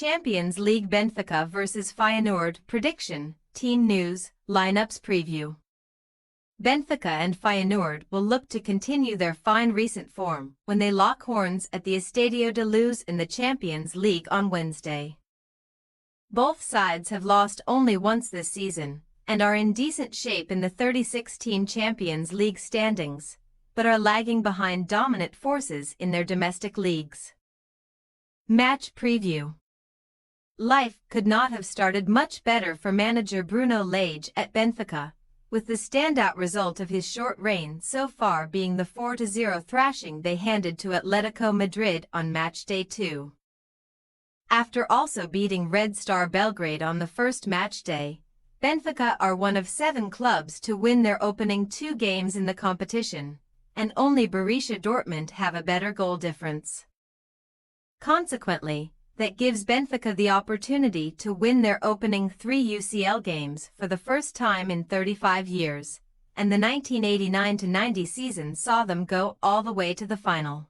Champions League Benfica vs Feyenoord prediction, team news, lineups preview. Benfica and Feyenoord will look to continue their fine recent form when they lock horns at the Estadio da Luz in the Champions League on Wednesday. Both sides have lost only once this season and are in decent shape in the 36-team Champions League standings, but are lagging behind dominant forces in their domestic leagues. Match preview. Life could not have started much better for manager Bruno Lage at Benfica, with the standout result of his short reign so far being the 4-0 thrashing they handed to Atletico Madrid on matchday 2. After also beating Red Star Belgrade on the first matchday, Benfica are one of 7 clubs to win their opening 2 games in the competition, and only Borussia Dortmund have a better goal difference. Consequently, that gives Benfica the opportunity to win their opening 3 UCL games for the first time in 35 years, and the 1989-90 season saw them go all the way to the final.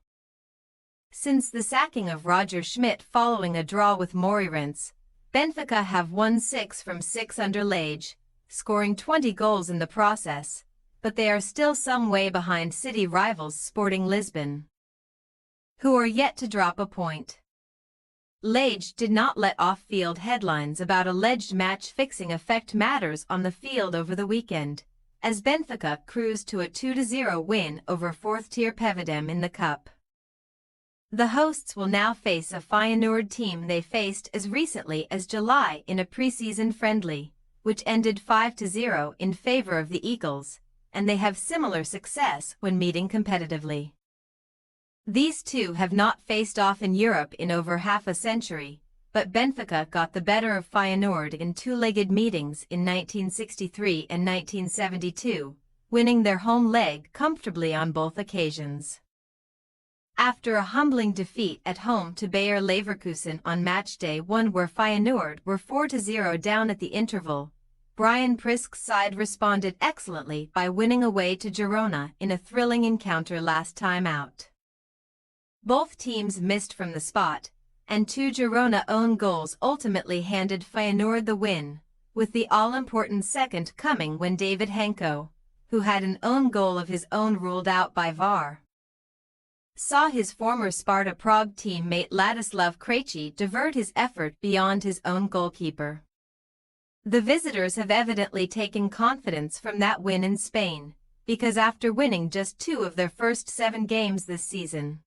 Since the sacking of Roger Schmidt following a draw with Moreirense, Benfica have won 6 from 6 under Lage, scoring 20 goals in the process, but they are still some way behind city rivals Sporting Lisbon, who are yet to drop a point. Lage did not let off-field headlines about alleged match-fixing affect matters on the field over the weekend, as Benfica cruised to a 2-0 win over 4th-tier Pevedem in the Cup. The hosts will now face a Feyenoord team they faced as recently as July in a pre-season friendly, which ended 5-0 in favor of the Eagles, and they have similar success when meeting competitively. These two have not faced off in Europe in over half a century, but Benfica got the better of Feyenoord in 2-legged meetings in 1963 and 1972, winning their home leg comfortably on both occasions. After a humbling defeat at home to Bayer Leverkusen on matchday 1 where Feyenoord were 4-0 down at the interval, Brian Prisk's side responded excellently by winning away to Girona in a thrilling encounter last time out. Both teams missed from the spot, and 2 Girona own goals ultimately handed Feyenoord the win, with the all-important second coming when David Henko, who had an own goal of his own ruled out by VAR, saw his former Sparta Prague teammate Ladislav Krejci divert his effort beyond his own goalkeeper. The visitors have evidently taken confidence from that win in Spain, because after winning just 2 of their first 7 games this season,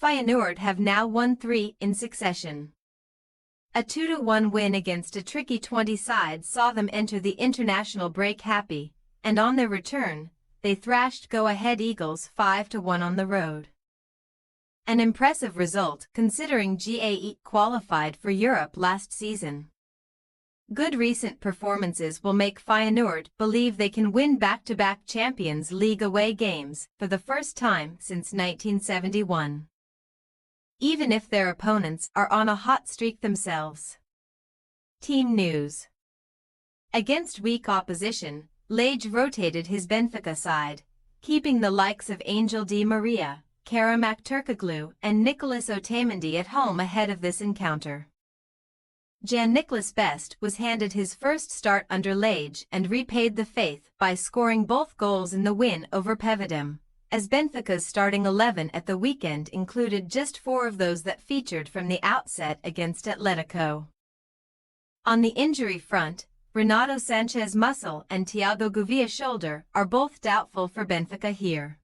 Feyenoord have now won 3 in succession. A 2-1 win against a tricky 20 side saw them enter the international break happy, and on their return, they thrashed go-ahead Eagles 5-1 on the road. An impressive result considering GAE qualified for Europe last season. Good recent performances will make Feyenoord believe they can win back-to-back Champions League away games for the first time since 1971. Even if their opponents are on a hot streak themselves. Team news. Against weak opposition, Lage rotated his Benfica side, keeping the likes of Angel Di Maria, Kerem Aktürkoğlu and Nicolas Otamendi at home ahead of this encounter. Jan-Nicolas Best was handed his first start under Lage and repaid the faith by scoring both goals in the win over Pevedem, as Benfica's starting 11 at the weekend included just 4 of those that featured from the outset against Atletico. On the injury front, Renato Sanchez muscle and Thiago Gouveia shoulder are both doubtful for Benfica here.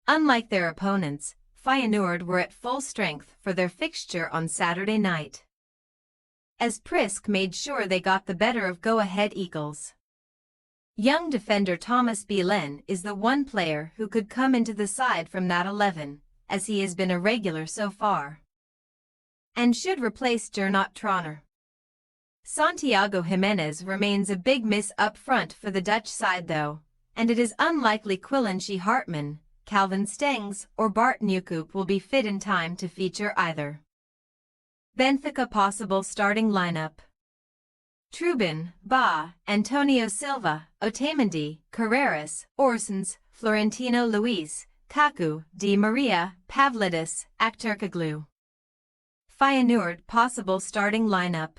Unlike their opponents, Feyenoord were at full strength for their fixture on Saturday night, as Prisk made sure they got the better of go-ahead Eagles. Young defender Thomas Bielen is the one player who could come into the side from that 11, as he has been a regular so far, and should replace Gernot Trauner. Santiago Jimenez remains a big miss up front for the Dutch side though, and it is unlikely Quillency Hartman, Calvin Stengs or Bart Newcoop will be fit in time to feature either. Benfica possible starting lineup: Trubin, Ba, Antonio Silva, Otamendi, Carreras, Orsens, Florentino Luis, Kaku, Di Maria, Pavlidis, Aktürkoğlu. Feyenoord possible starting lineup.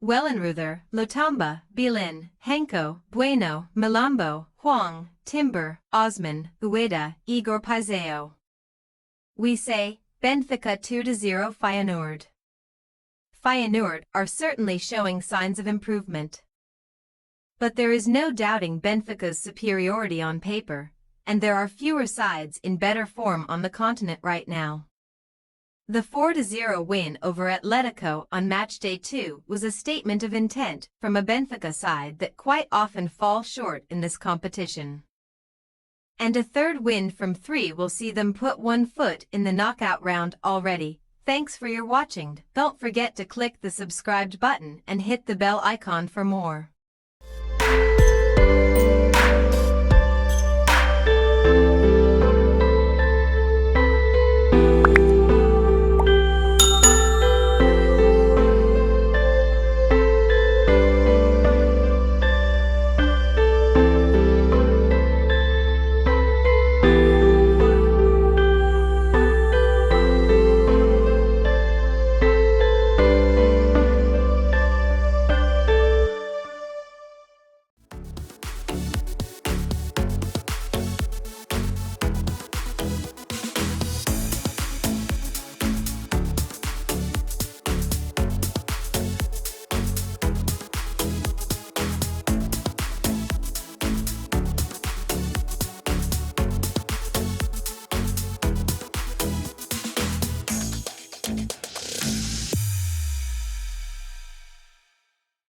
Wellenreuther, Lotamba, Bilin, Henko, Bueno, Milambo, Huang, Timber, Osman, Ueda, Igor Paiseo. We say, Benfica 2-0 Feyenoord. Feyenoord are certainly showing signs of improvement. But there is no doubting Benfica's superiority on paper, and there are fewer sides in better form on the continent right now. The 4-0 win over Atletico on matchday 2 was a statement of intent from a Benfica side that quite often fall short in this competition. And a third win from 3 will see them put one foot in the knockout round already. Thanks for your watching. Don't forget to click the subscribed button and hit the bell icon for more.